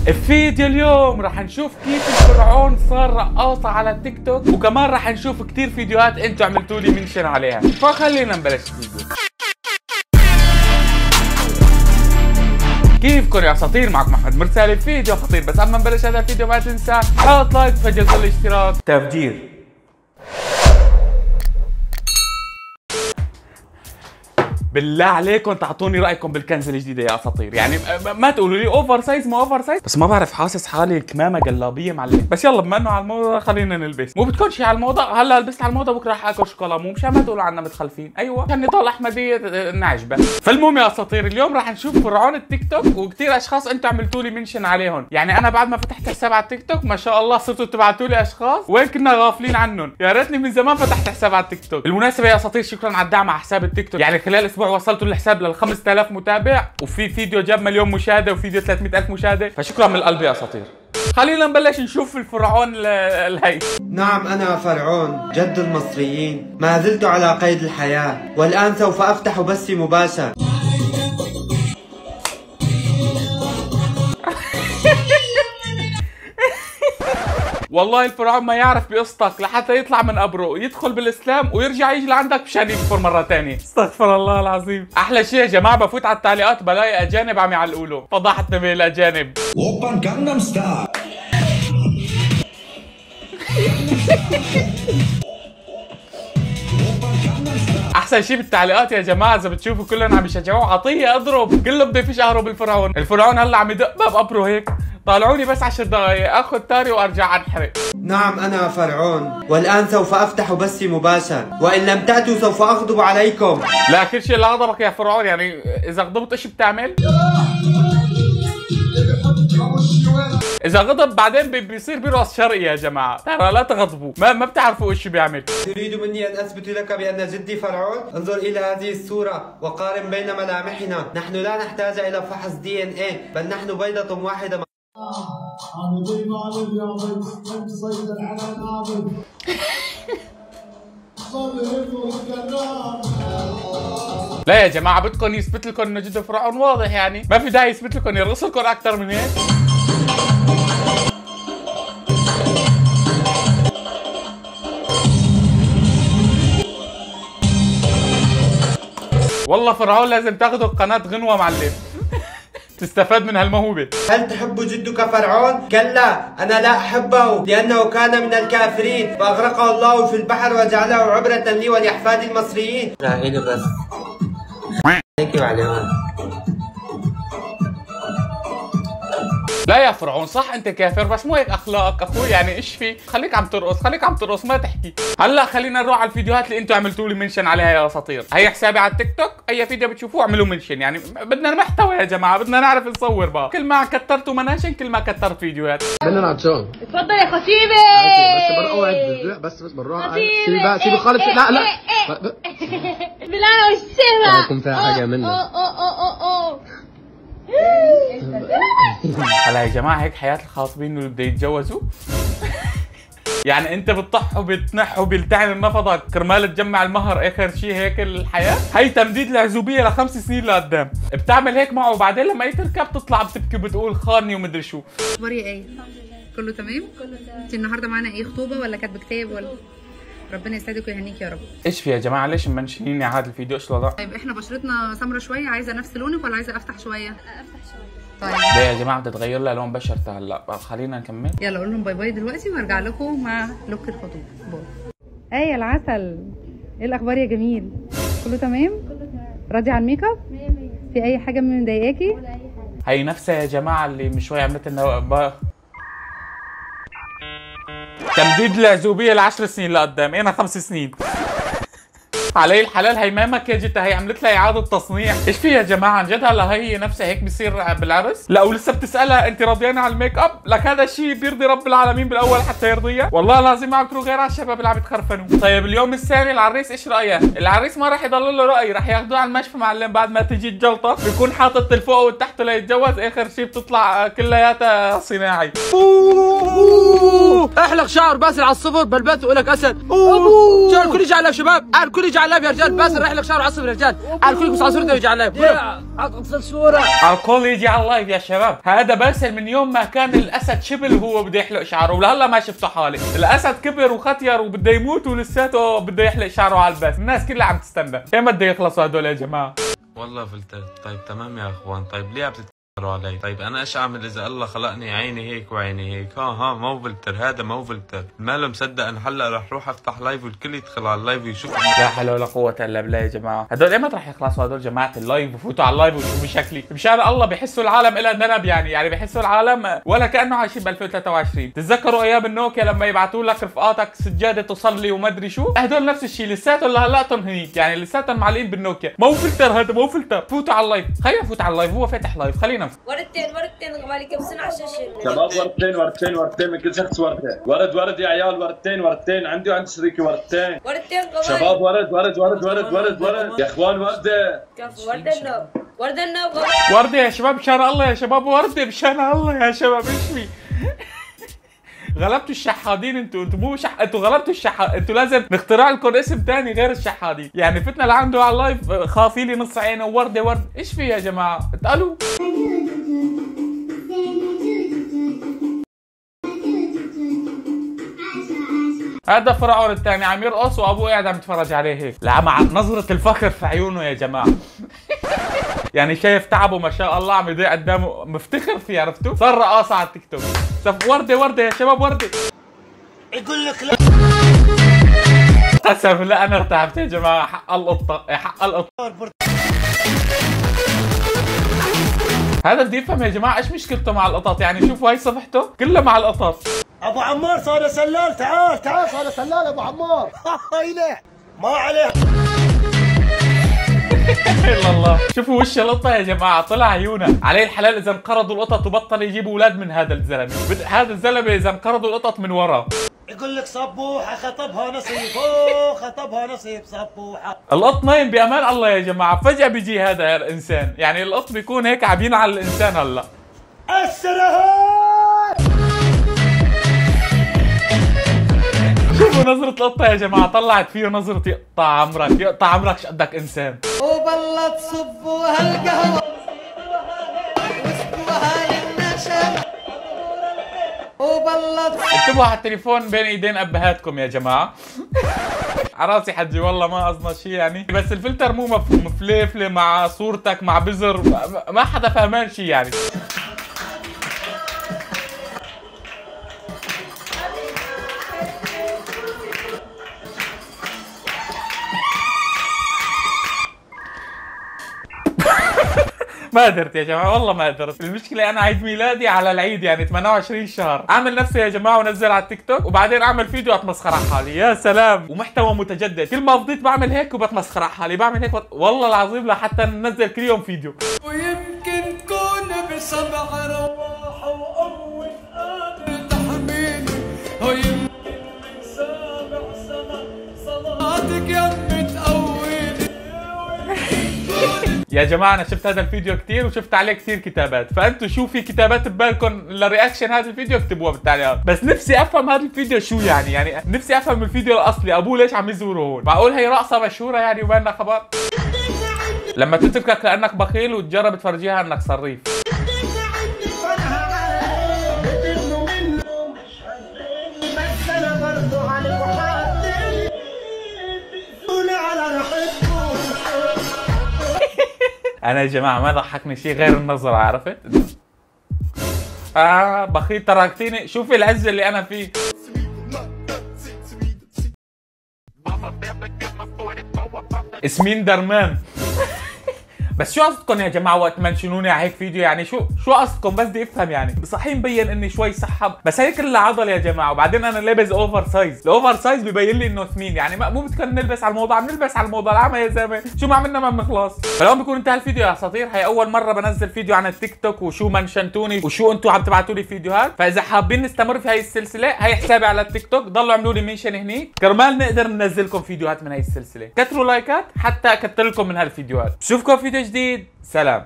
الفيديو اليوم راح نشوف كيف الفرعون صار رقاصة على التيك توك، وكمان راح نشوف كتير فيديوهات انتوا عملتوا لي منشن عليها، فخلينا نبلش الفيديو. كيفكن يا اساطير؟ معكم احمد مرسالي بفيديو خطير، بس قبل ما نبلش هذا الفيديو ما تنسى حط لايك وفجر زر الاشتراك تفجير. بالله عليكم تعطوني رايكم بالكنزه الجديده يا اساطير، يعني ما تقولوا لي اوفر سايز مو اوفر سايز، بس ما بعرف حاسس حالي الكمامه جلابيه معلم. بس يلا بما انه على الموضه خلينا نلبس. مو بتكون شيء على الموضه، هلا لبست على الموضه بكره رح اكل شوكولا، مو مشان ما تقولوا عنا متخلفين. ايوه عشان نضل احمديه نعجبه. فالمهم يا اساطير اليوم رح نشوف فرعون التيك توك، وكثير اشخاص انتم عملتوا لي منشن عليهم، يعني انا بعد ما فتحت حساب على التيك توك ما شاء الله صرتوا تبعتوا لي اشخاص وين كنا غافلين عنهم، يا ريتني من زمان فتحت حساب على التيك توك. بالمناسبه يا اساطير شكرا على الدعم على حساب التيك توك، يعني خلال اسبوع وصلتوا الحساب لل 5000 متابع، وفي فيديو جاب مليون مشاهده وفيديو 300,000 مشاهده، فشكرا من القلب يا اساطير. خلينا نبلش نشوف الفرعون الهي. نعم أنا فرعون جد المصريين، ما زلت على قيد الحياة، والآن سوف أفتح بثي مباشر. والله الفرعون ما يعرف بقصتك لحتى يطلع من قبره يدخل بالاسلام ويرجع يجي لعندك مشان يكفر مره ثانيه. استغفر الله العظيم. احلى شيء يا جماعه بفوت على التعليقات بلاقي اجانب عم يعلقوا له، فضحتنا بالاجانب. اوبن جانجنام ستايل. احسن شيء بالتعليقات يا جماعه اذا بتشوفوا كلهم عم يشجعوه عطيه اضرب، كله بده يفش اهرب الفرعون. الفرعون هلا عم يدق باب قبره هيك، طالعوني بس 10 دقائق اخذ تاري وارجع انحرق. نعم أنا فرعون، والآن سوف أفتح بثي مباشر، وإن لم تأتوا سوف أغضب عليكم. لا كل شيء اللي غضبك يا فرعون، يعني إذا غضبت إيش بتعمل؟ إذا غضب بعدين بيصير برأس شرقي يا جماعة، ترى لا تغضبوا، ما بتعرفوا إيش بيعمل. تريد مني أن أثبت لك بأن جدي فرعون؟ انظر إلى هذه الصورة وقارن بين ملامحنا، نحن لا نحتاج إلى فحص DNA، بل نحن بيضة واحدة. لا يا جماعة بدكم يثبت لكم انه جد فرعون واضح، يعني ما في داعي يثبت لكم، يرقص لكم اكثر من هيك. والله فرعون لازم تاخذوا قناة غنوة معلم تستفاد من هالموهبة. هل تحب جدك فرعون؟ كلا أنا لا أحبه، لأنه كان من الكافرين فأغرقه الله في البحر وجعله عبرة لي ولأحفاد المصريين. لا إيه بس هيك معلومات. لا يا فرعون صح انت كافر، بس مو هيك اخلاقك اخوي، يعني ايش في؟ خليك عم ترقص، خليك عم ترقص ما تحكي. هلا خلينا نروح على الفيديوهات اللي انتم عملتوا لي منشن عليها يا اساطير. هي حسابي على التيك توك، اي فيديو بتشوفوه اعملوا منشن، يعني بدنا محتوى يا جماعه، بدنا نعرف نصور بقى. كل ما كترتوا مناشن كل ما كترت فيديوهات. بدنا عطشان. اتفضل يا خطيبي. بس بنقعد بس بالراحه. سيبي بقى سيبي خالص. لا بالله والسما يكون فيها حاجه منك. هلا يا جماعه هيك حياه الخاطبين اللي بده يتجوزوا يعني انت بتطح وبتنح وبيلتعن النفضك كرمال تجمع المهر، اخر شيء هيك الحياه. هي تمديد العزوبيه ل5 سنين لقدام، بتعمل هيك معه وبعدين لما يتركب بتطلع بتبكي وبتقول خاني ومدري شو. اخباري ايه؟ كله تمام؟ كله تمام. انت النهارده معانا ايه، خطوبه ولا كاتبه كتاب ولا؟ ربنا يسعدك ويهنيك يا رب. ايش في يا جماعه ليش منشنيني على هذا الفيديو؟ ايش الوضع؟ طيب احنا بشرتنا سمرة شويه، عايزه نفس لونك ولا عايزه افتح شويه؟ افتح شويه. طيب ليه يا جماعه بدها تغير لها لون بشرتها هلا؟ خلينا نكمل. يلا قول لهم باي باي دلوقتي وهرجع لكم مع لوك الخطوبه. باي. ايه يا العسل، ايه الاخبار يا جميل؟ كله تمام؟ كله تمام. راضي على الميك اب؟ 100%. في اي حاجه مضايقاكي؟ ولا اي حاجه. هي نفسها يا جماعه اللي من شوي عملت لنا تمديد العزوبيه ل10 سنين لقدام، انا 5 سنين علي الحلال. هي ما مكياجتها، هي عملت لها اعاده تصنيع. ايش في يا جماعه عن جد؟ هلا هي نفسها هيك بصير بالعرس؟ لا ولسه بتسالها انت راضيانه على الميك اب؟ لك هذا الشيء بيرضي رب العالمين بالاول حتى يرضيها؟ والله لازم ما عكروا غير على الشباب اللي عم يتخرفنوا. طيب اليوم الثاني العريس ايش رايها؟ العريس ما راح يضل له راي، راح ياخذوه على المشفى معلم. بعد ما تجي الجلطه بيكون حاطط الفوق والتحت ليتجوز، اخر شيء بتطلع كلياتها صناعي. احلق شعر باسل على الصفر بلبث ولك اسد. شعر الكل يجي على شباب، الكل يجي على اللايف يا رجال، باسل رايح لك شهر عصب يا رجال، على الكل يقص على صورته ويجي على اللايف. اقصد صوره على الكل يجي على اللايف يا شباب. هذا باسل من يوم ما كان الاسد شبل وهو بده يحلق شعره، ولهلا ما شفته حالي. الاسد كبر وختير وبده يموت ولساته بده يحلق شعره على البث. الناس كلها عم تستنى. كيف بده يخلصوا هدول يا جماعه؟ والله فلتر. طيب تمام يا اخوان، طيب ليه عم تتكبروا علي؟ طيب انا ايش اعمل اذا الله خلقني عيني هيك وعيني هيك؟ ها مو فلتر، هذا مو فلتر. ما له مصدق انا هلا رح اروح افتح لايف والكل يدخل على اللايف ويشوف. لا حول ولا قوة الا بالله يا جماعة. هدول ايمتى رح يخلصوا هدول جماعة اللايف وفوتوا على اللايف ويشوفوا شكلي؟ مشان الله بحسوا العالم إلها ذنب يعني بحسوا العالم ولا كأنه عايشين ب 2023. تتذكروا ايام النوكيا لما يبعثوا لك رفقاتك سجادة تصلي وما ادري شو؟ هدول نفس الشيء لساتهم لهلاتهم هنيك، يعني لساتهم معلقين بالنوكيا. مو فلتر هذا، مو فلتر. فوتوا على اللايف، خلينا نفوت على اللايف، هو فاتح لايف، خلينا نفوت. ورتين غبالي كم سنة على الشاشة. شباب ورتين من كل شخص ورتين. ورد يا عيال، ورتين عندي وعند شريكي ورتين غبالي. شباب ورد يا اخوان ورده. كفو وردة النوب وردة يا شباب مشان الله يا شباب، وردة مشان الله يا شباب. ايش في؟ غلبتوا الشحادين انتوا مو انتوا غلبتوا انتوا لازم نخترع لكم اسم ثاني غير الشحادين. يعني فتنا لعنده على اللايف خافي لي نص عينه وردة. ايش في يا جماعة؟ اتقالوا هذا فرعون الثاني عم يرقص وابوه قاعد عم يتفرج عليه هيك، لا مع نظرة الفخر في عيونه يا جماعة. يعني شايف تعبه ما شاء الله عم يضيع قدامه، مفتخر فيه. عرفتوا؟ صار رقاصة على التيك توك. وردة يا شباب، وردة. يقول لك لا قسم لا انا ارتعبت يا جماعة. حق القطة. هذا بدي يفهم يا جماعة ايش مشكلته مع القطط. يعني شوفوا هاي صفحته كلها مع القطط. ابو عمار صار سلال، تعال صار سلال ابو عمار. هاي ما عليه. الا الله. شوفوا وش القطة يا جماعة، طلع عيونها. عليه الحلال اذا انقرضوا القطط وبطل يجيبوا اولاد من هذا الزلمة. هذا الزلمة اذا انقرضوا القطط من وراه. يقول لك صبوحة خطبها نصيب صبوحة. القط نايم بامان الله يا جماعة، فجأة بيجي هذا الانسان. يعني القط بيكون هيك عم ينعل الانسان هلا. شوفوا نظرة القطة يا جماعة، طلعت فيه نظرة يقطع عمرك شو قدك انسان. وبالله تصبوا هالقهوة واسقوها للنشا. وبالله اكتبوا على التليفون بين ايدين ابهاتكم يا جماعة. عراسي حجي والله ما قصدنا شيء يعني، بس الفلتر مو مفهوم. فليفلة مع صورتك مع بزر، ما حدا فهمان شيء يعني. ما قدرت يا جماعه والله ما قدرت. المشكله انا عيد ميلادي على العيد يعني 28 شهر. اعمل نفسي يا جماعه ونزل على التيك توك وبعدين اعمل فيديو اتمسخر على حالي. يا سلام، ومحتوى متجدد. كل ما فضيت بعمل هيك وبتمسخر على حالي، بعمل هيك والله العظيم لحتى ننزل كل يوم فيديو. ويمكن تكون بسبع رواح واول قادر تحميني، ويمكن سابع سنة صلاتك يم تقويني. يا جماعه انا شفت هذا الفيديو كثير وشفت عليه كثير كتابات، فانتوا شو في كتابات ببالكم لرياكشن هذا الفيديو اكتبوها بالتعليقات. بس نفسي افهم هذا الفيديو شو يعني نفسي افهم الفيديو الاصلي، ابوه ليش عم يزوره هون؟ معقول هي رقصه مشهوره يعني وما لنا خبر؟ لما تتركك لانك بخيل وتجرب تفرجيها انك صريف. انا يا جماعه ما ضحكني شيء غير النظره، عرفت؟ بخيل تركتيني. شوفي العز اللي انا فيه. اسمين درمان. بس شو قصدكم يا جماعه وقت منشنوني على هيك فيديو؟ يعني شو قصدكم؟ بس بدي افهم يعني. صحيح مبين اني شوي سحب، بس هي كلها عضل يا جماعه، وبعدين انا لابس اوفر سايز. الاوفر سايز ببين لي انه ثمين، يعني مو بدكم نلبس على الموضه، عم نلبس على الموضه العامه يا زلمه. شو ما عملنا ما بنخلص. فاليوم بيكون انتهى الفيديو يا اساطير. هي اول مره بنزل فيديو عن التيك توك وشو منشنتوني وشو انتم عم تبعتوا لي فيديوهات. فاذا حابين نستمر في هاي السلسله، هي حسابي على التيك توك، ضلوا اعملوا لي منشن هنيك كرمال نقدر ننزلكم فيديوهات من هاي السلسله. كتروا لايكات حتى اكتر لكم من هالفيديوهات. بشوفكم فيديو جديد، سلام.